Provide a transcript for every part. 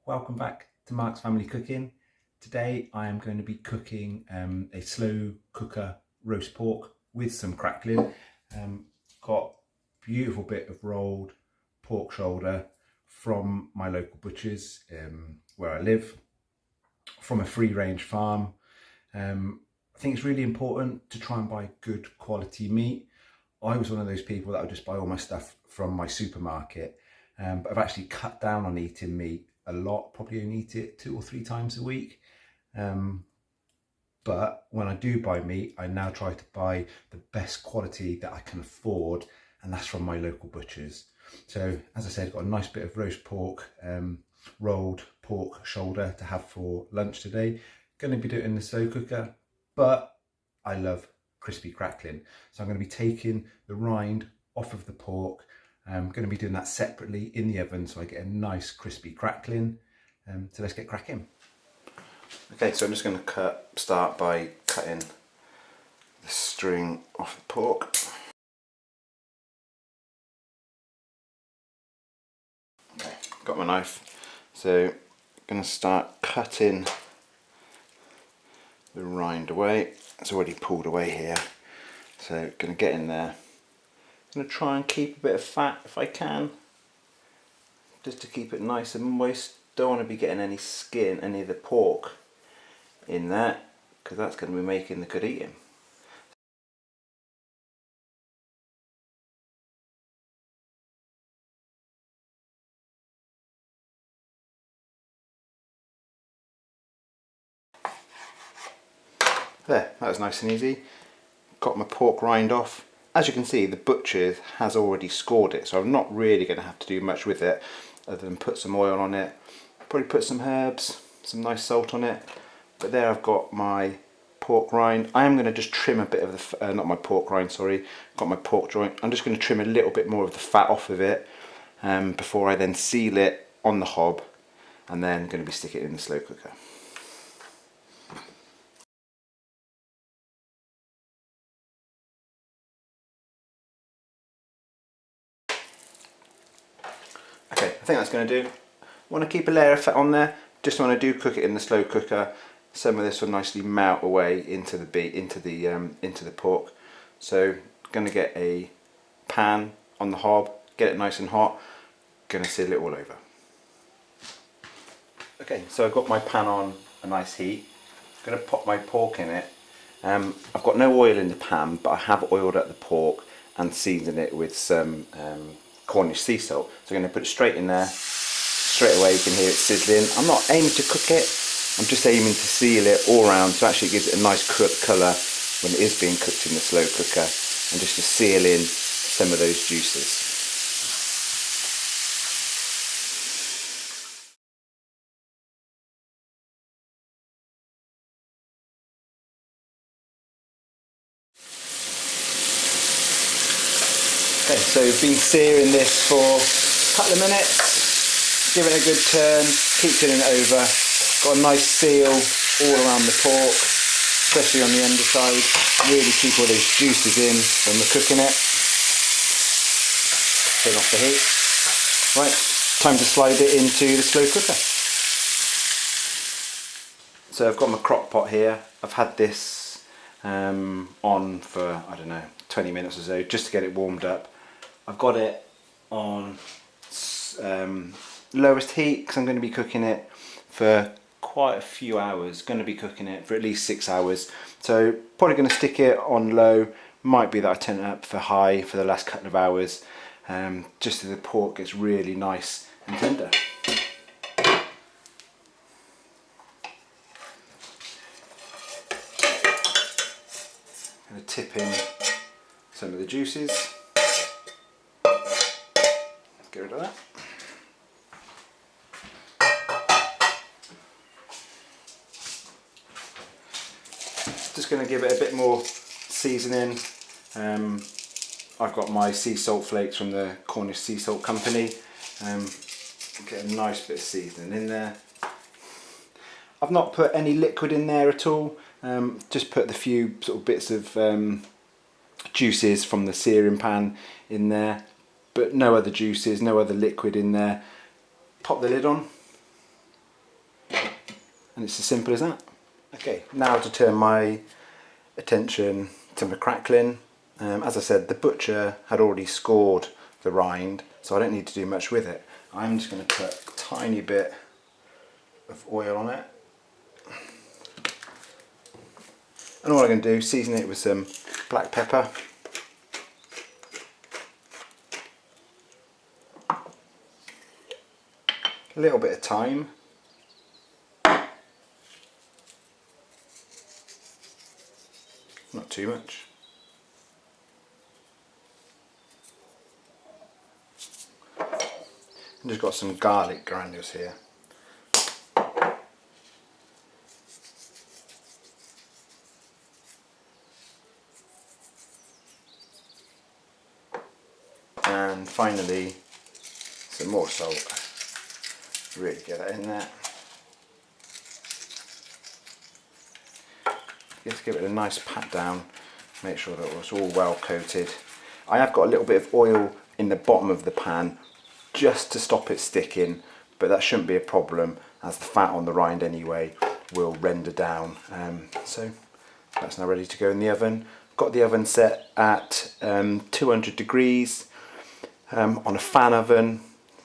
Welcome back to Mark's Family Cooking. Today I am going to be cooking a slow cooker roast pork with some crackling. Got a beautiful bit of rolled pork shoulder from my local butchers where I live, from a free range farm. I think it's really important to try and buy good quality meat. I was one of those people that would just buy all my stuff from my supermarket, but I've actually cut down on eating meat a lot, probably only eat it 2 or 3 times a week. But when I do buy meat, I now try to buy the best quality that I can afford, and that's from my local butchers. So as I said, got a nice bit of roast pork, rolled pork shoulder to have for lunch today. Going to be doing it in the slow cooker, but I love crispy crackling. So I'm going to be taking the rind off of the pork. I'm going to be doing that separately in the oven so I get a nice crispy crackling. So let's get cracking. Okay, so I'm just going to start by cutting the string off the pork. Okay, got my knife. So I'm going to start cutting the rind away. It's already pulled away here. So I'm going to get in there. I'm going to try and keep a bit of fat if I can, just to keep it nice and moist. Don't want to be getting any skin, any of the pork in there, because that's going to be making the good eating. There, that was nice and easy. Got my pork rind off. As you can see, the butcher has already scored it, so I'm not really going to have to do much with it other than put some oil on it, probably put some herbs, some nice salt on it. But there I've got my pork rind. I am going to just trim a bit of the, not my pork rind, sorry, got my pork joint. I'm just going to trim a little bit more of the fat off of it before I then seal it on the hob, and then going to be sticking it in the slow cooker. Okay, I think that's going to do. Want to keep a layer of fat on there. Just when I do cook it in the slow cooker, some of this will nicely melt away into the pork. So going to get a pan on the hob, get it nice and hot. Going to seal it all over. Okay, so I've got my pan on a nice heat. Going to pop my pork in it. I've got no oil in the pan, but I have oiled up the pork and seasoned it with some Cornish sea salt. So I'm going to put it straight in there. Straight away you can hear it sizzling. I'm not aiming to cook it, I'm just aiming to seal it all round, so actually it gives it a nice colour when it is being cooked in the slow cooker, and just to seal in some of those juices. Okay, so we've been searing this for a couple of minutes, giving it a good turn, keep turning it over. Got a nice seal all around the pork, especially on the underside. Really keep all those juices in when we're cooking it. Turn off the heat. Right, time to slide it into the slow cooker. So I've got my crock pot here. I've had this on for, I don't know, 20 minutes or so, just to get it warmed up. I've got it on lowest heat because I'm going to be cooking it for quite a few hours. Going to be cooking it for at least 6 hours. So probably going to stick it on low. Might be that I turn it up for high for the last couple of hours, just so the pork gets really nice and tender. Going to tip in some of the juices. Get rid of that. Just going to give it a bit more seasoning. I've got my sea salt flakes from the Cornish Sea Salt Company. Get a nice bit of seasoning in there. I've not put any liquid in there at all. Just put the few sort of bits of juices from the searing pan in there, but no other juices, no other liquid in there. Pop the lid on, And it's as simple as that. Okay, now to turn my attention to my crackling. As I said, the butcher had already scored the rind, so I don't need to do much with it. I'm just going to put a tiny bit of oil on it. And all I'm going to do, season it with some black pepper. A little bit of thyme. Not too much. And just got some garlic granules here. And finally, some more salt. Really get that in there. Just give it a nice pat down, make sure that it's all well coated. I have got a little bit of oil in the bottom of the pan just to stop it sticking, but that shouldn't be a problem as the fat on the rind anyway will render down. So that's now ready to go in the oven. Got the oven set at 200 degrees on a fan oven.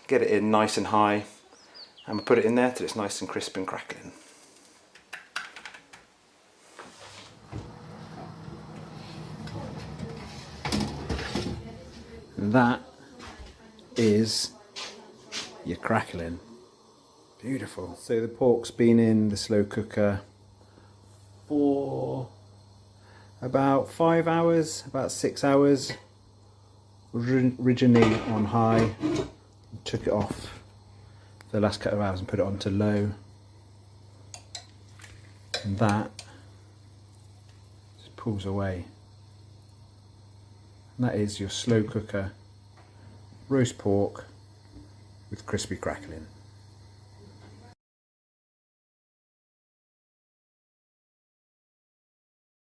Get it in nice and high, and we'll put it in there till it's nice and crisp and crackling. And that is your crackling. Beautiful. So the pork's been in the slow cooker for about 5 hours, about 6 hours. Originally on high, took it off for the last couple of hours and put it onto low. And that just pulls away. And that is your slow cooker roast pork with crispy crackling.